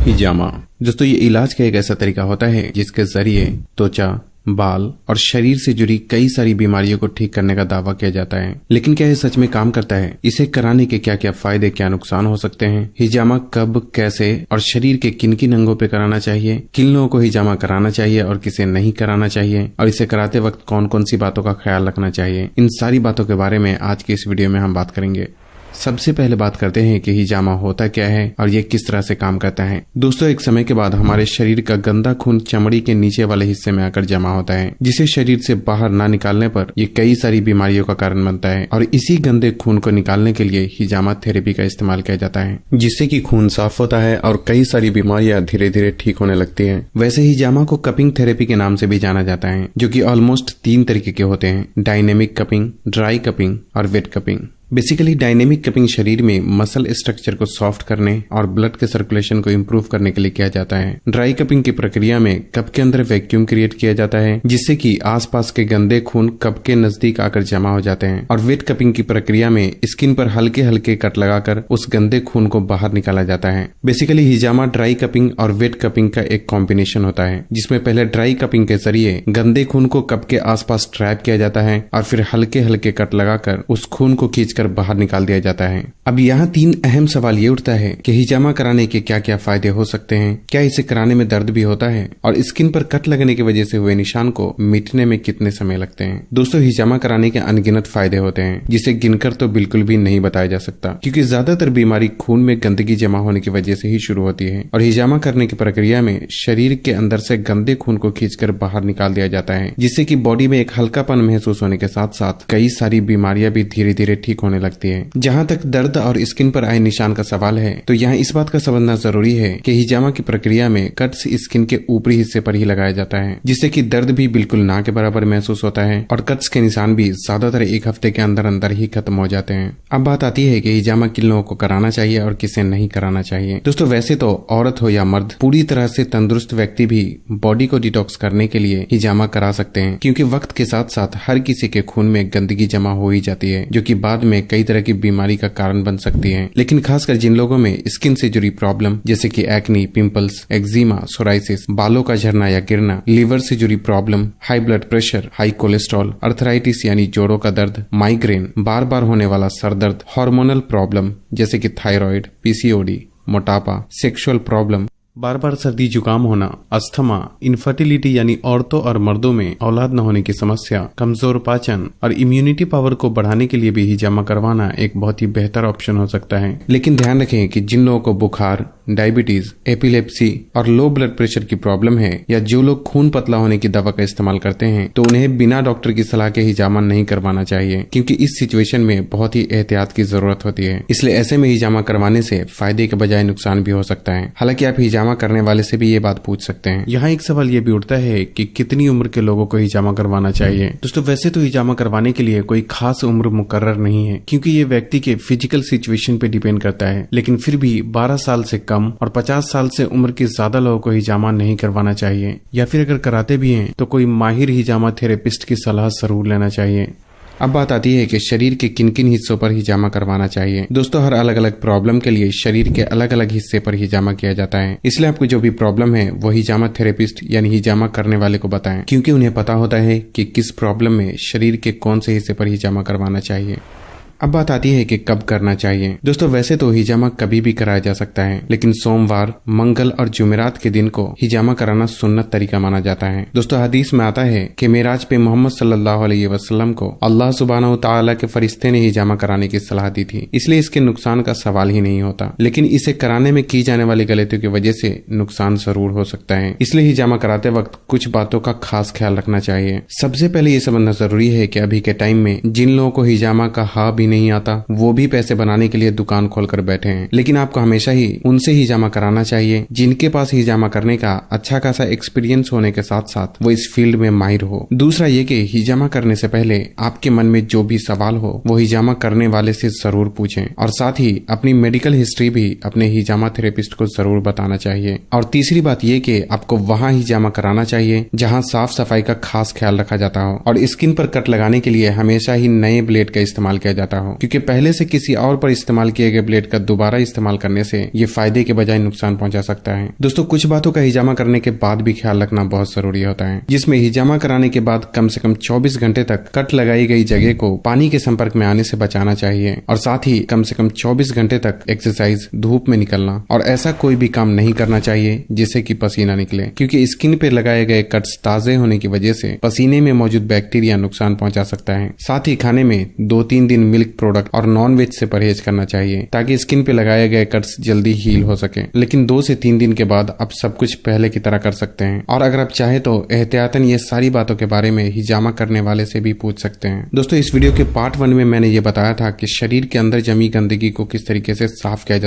हिजामा दोस्तों, ये इलाज का एक ऐसा तरीका होता है जिसके जरिए त्वचा, बाल और शरीर से जुड़ी कई सारी बीमारियों को ठीक करने का दावा किया जाता है। लेकिन क्या ये सच में काम करता है? इसे कराने के क्या क्या फायदे, क्या नुकसान हो सकते हैं? हिजामा कब, कैसे और शरीर के किन किन अंगों पे कराना चाहिए? किन लोगों को हिजामा कराना चाहिए और किसे नहीं कराना चाहिए? और इसे कराते वक्त कौन कौन सी बातों का ख्याल रखना चाहिए? इन सारी बातों के बारे में आज की इस वीडियो में हम बात करेंगे। सबसे पहले बात करते हैं कि हिजामा होता क्या है और ये किस तरह से काम करता है। दोस्तों, एक समय के बाद हमारे शरीर का गंदा खून चमड़ी के नीचे वाले हिस्से में आकर जमा होता है, जिसे शरीर से बाहर ना निकालने पर ये कई सारी बीमारियों का कारण बनता है। और इसी गंदे खून को निकालने के लिए हिजामा थेरेपी का इस्तेमाल किया जाता है, जिससे कि खून साफ होता है और कई सारी बीमारियां धीरे धीरे ठीक होने लगती है। वैसे हिजामा को कपिंग थेरेपी के नाम से भी जाना जाता है, जो कि ऑलमोस्ट 3 तरीके के होते हैं: डायनेमिक कपिंग, ड्राई कपिंग और wet cupping. Basically dynamic cupping शरीर में मसल स्ट्रक्चर को सॉफ्ट करने और ब्लड के सर्कुलेशन को इम्प्रूव करने के लिए किया जाता है। ड्राई कपिंग की प्रक्रिया में कप के अंदर वैक्यूम क्रिएट किया जाता है, जिससे कि आसपास के गंदे खून कप के नजदीक आकर जमा हो जाते हैं। और वेट कपिंग की प्रक्रिया में स्किन पर हल्के हल्के कट लगाकर उस गंदे खून को बाहर निकाला जाता है। बेसिकली हिजामा ड्राई कपिंग और वेट कपिंग का एक कॉम्बिनेशन होता है, जिसमें पहले ड्राई कपिंग के जरिए गंदे खून को कप के आसपास ट्रैप किया जाता है और फिर हल्के हल्के कट लगाकर उस खून को खींचकर बाहर निकाल दिया जाता है। अब यहाँ 3 अहम सवाल ये उठता है कि हिजामा कराने के क्या क्या फायदे हो सकते हैं, क्या इसे कराने में दर्द भी होता है, और स्किन पर कट लगने की वजह से हुए निशान को मिटने में कितने समय लगते हैं। दोस्तों, हिजामा कराने के अनगिनत फायदे होते हैं, जिसे गिनकर तो बिल्कुल भी नहीं बताया जा सकता, क्योंकि ज्यादातर बीमारी खून में गंदगी जमा होने की वजह से ही शुरू होती है। और हिजामा करने की प्रक्रिया में शरीर के अंदर से गंदे खून को खींचकर बाहर निकाल दिया जाता है, जिससे कि बॉडी में एक हल्कापन महसूस होने के साथ साथ कई सारी बीमारियां भी धीरे धीरे ठीक होने लगती है। जहाँ तक दर्द और स्किन पर आए निशान का सवाल है, तो यहाँ इस बात का समझना जरूरी है कि हिजामा की प्रक्रिया में कट्स स्किन के ऊपरी हिस्से पर ही लगाया जाता है, जिससे कि दर्द भी बिल्कुल ना के बराबर महसूस होता है और कट्स के निशान भी ज्यादातर 1 हफ्ते के अंदर अंदर ही खत्म हो जाते हैं। अब बात आती है कि हिजामा किन लोगों को कराना चाहिए और किसे नहीं कराना चाहिए। दोस्तों, वैसे तो औरत हो या मर्द, पूरी तरह से तंदुरुस्त व्यक्ति भी बॉडी को डिटॉक्स करने के लिए हिजामा करा सकते हैं, क्योंकि वक्त के साथ साथ हर किसी के खून में गंदगी जमा हो ही जाती है, जो कि बाद में कई तरह की बीमारी का कारण बन सकती है। लेकिन खासकर जिन लोगों में स्किन से जुड़ी प्रॉब्लम जैसे कि एक्नी, पिंपल्स, एक्जिमा, सोराइसिस, बालों का झड़ना या गिरना, लीवर से जुड़ी problem, high blood pressure, high cholesterol, arthritis यानी जोड़ों का दर्द, माइग्रेन, बार बार होने वाला सर दर्द, हार्मोनल प्रॉब्लम जैसे कि थायराइड, पीसीओडी, मोटापा, सेक्सुअल प्रॉब्लम, बार बार सर्दी जुकाम होना, अस्थमा, इनफर्टिलिटी यानी औरतों और मर्दों में औलाद न होने की समस्या, कमजोर पाचन और इम्यूनिटी पावर को बढ़ाने के लिए भी हिजामा करवाना एक बहुत ही बेहतर ऑप्शन हो सकता है। लेकिन ध्यान रखें कि जिन लोगों को बुखार, डायबिटीज, एपिलेप्सी और लो ब्लड प्रेशर की प्रॉब्लम है, या जो लोग खून पतला होने की दवा का इस्तेमाल करते हैं, तो उन्हें बिना डॉक्टर की सलाह के हिजामा नहीं करवाना चाहिए, क्योंकि इस सिचुएशन में बहुत ही एहतियात की जरूरत होती है। इसलिए ऐसे में हिजामा करवाने से फायदे के बजाय नुकसान भी हो सकता है। हालांकि आप हिजामा करने वाले से भी ये बात पूछ सकते हैं। यहाँ एक सवाल ये भी उठता है कि कितनी उम्र के लोगों को हिजामा करवाना चाहिए। दोस्तों, वैसे तो हिजामा करवाने के लिए कोई खास उम्र मुकर्रर नहीं है, क्योंकि ये व्यक्ति के फिजिकल सिचुएशन पे डिपेंड करता है। लेकिन फिर भी 12 साल से कम और 50 साल से उम्र के ज्यादा लोगों को हिजामा नहीं करवाना चाहिए, या फिर अगर कराते भी हैं तो कोई माहिर हिजामा थेरेपिस्ट की सलाह जरूर लेना चाहिए। अब बात आती है कि शरीर के किन किन हिस्सों पर हिजामा करवाना चाहिए। दोस्तों, हर अलग अलग प्रॉब्लम के लिए शरीर के अलग अलग हिस्से पर हिजामा किया जाता है, इसलिए आपको जो भी प्रॉब्लम है वो हिजामा थेरेपिस्ट यानी हिजामा करने वाले को बताएं, क्योंकि उन्हें पता होता है कि किस प्रॉब्लम में शरीर के कौन से हिस्से पर हिजामा करवाना चाहिए। अब बात आती है कि कब करना चाहिए। दोस्तों, वैसे तो हिजामा कभी भी कराया जा सकता है, लेकिन सोमवार, मंगल और जुमेरात के दिन को हिजामा कराना सुन्नत तरीका माना जाता है। दोस्तों, हदीस में आता है कि मेराज पे मोहम्मद सल्लल्लाहु अलैहि वसल्लम को अल्लाह सुब्हानहू तआला के फरिश्ते ने हिजामा कराने की सलाह दी थी, इसलिए इसके नुकसान का सवाल ही नहीं होता। लेकिन इसे कराने में की जाने वाली गलतियों की वजह से नुकसान जरूर हो सकता है, इसलिए हिजामा कराते वक्त कुछ बातों का खास ख्याल रखना चाहिए। सबसे पहले ये समझना जरूरी है कि अभी के टाइम में जिन लोगों को हिजामा का हा भी नहीं आता, वो भी पैसे बनाने के लिए दुकान खोलकर बैठे हैं। लेकिन आपको हमेशा ही उनसे हिजामा कराना चाहिए जिनके पास हिजामा करने का अच्छा खासा एक्सपीरियंस होने के साथ साथ वो इस फील्ड में माहिर हो। दूसरा ये कि हिजामा करने से पहले आपके मन में जो भी सवाल हो वो हिजामा करने वाले से जरूर पूछें, और साथ ही अपनी मेडिकल हिस्ट्री भी अपने हिजामा थेरेपिस्ट को जरूर बताना चाहिए। और तीसरी बात ये कि आपको वहाँ हिजामा कराना चाहिए जहाँ साफ सफाई का खास ख्याल रखा जाता हो, और स्किन पर कट लगाने के लिए हमेशा ही नए ब्लेड का इस्तेमाल किया जाता जाता हो, क्योंकि पहले से किसी और पर इस्तेमाल किए गए ब्लेड का दोबारा इस्तेमाल करने से ये फायदे के बजाय नुकसान पहुंचा सकता है। दोस्तों, कुछ बातों का हिजामा करने के बाद भी ख्याल रखना बहुत जरूरी होता है, जिसमें हिजामा कराने के बाद कम से कम 24 घंटे तक कट लगाई गई जगह को पानी के संपर्क में आने से बचाना चाहिए, और साथ ही कम से कम 24 घंटे तक एक्सरसाइज, धूप में निकलना और ऐसा कोई भी काम नहीं करना चाहिए जिससे कि पसीना निकले, क्योंकि स्किन पे लगाए गए कट्स ताजे होने की वजह से पसीने में मौजूद बैक्टीरिया नुकसान पहुंचा सकता है। साथ ही खाने में 2-3 दिन मिल्क प्रोडक्ट और नॉन वेज से परहेज करना चाहिए ताकि स्किन पे लगाए गए कट्स जल्दी हील हो सके। लेकिन 2 से 3 दिन के बाद आप सब कुछ पहले की तरह कर सकते हैं, और अगर आप चाहे तो एहतियातन ये सारी बातों के बारे में हिजामा करने वाले से भी पूछ सकते हैं। दोस्तों, इस वीडियो के पार्ट 1 में मैंने ये बताया था कि शरीर के अंदर जमी गंदगी को किस तरीके से साफ किया